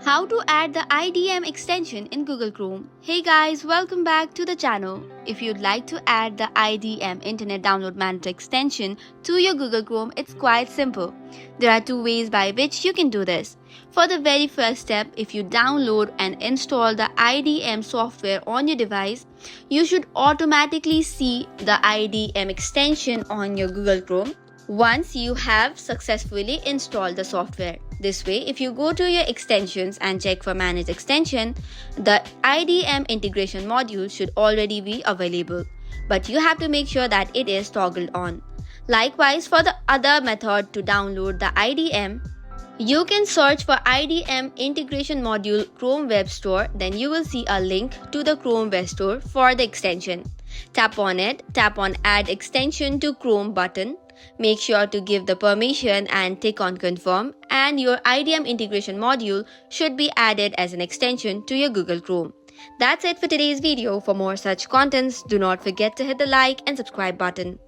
How to add the IDM extension in Google Chrome. Hey guys, welcome back to the channel. If you'd like to add the IDM Internet Download Manager extension to your Google Chrome, it's quite simple. There are two ways by which you can do this. For the very first step, if you download and install the IDM software on your device, you should automatically see the IDM extension on your Google Chrome once you have successfully installed the software. This way, if you go to your extensions and check for Manage Extension, the IDM integration module should already be available, but you have to make sure that it is toggled on. Likewise, for the other method to download the IDM, you can search for IDM integration module Chrome Web Store, then you will see a link to the Chrome Web Store for the extension. Tap on it, tap on Add Extension to Chrome button. Make sure to give the permission and tick on Confirm, and your IDM integration module should be added as an extension to your Google Chrome. That's it for today's video. For more such contents, do not forget to hit the like and subscribe button.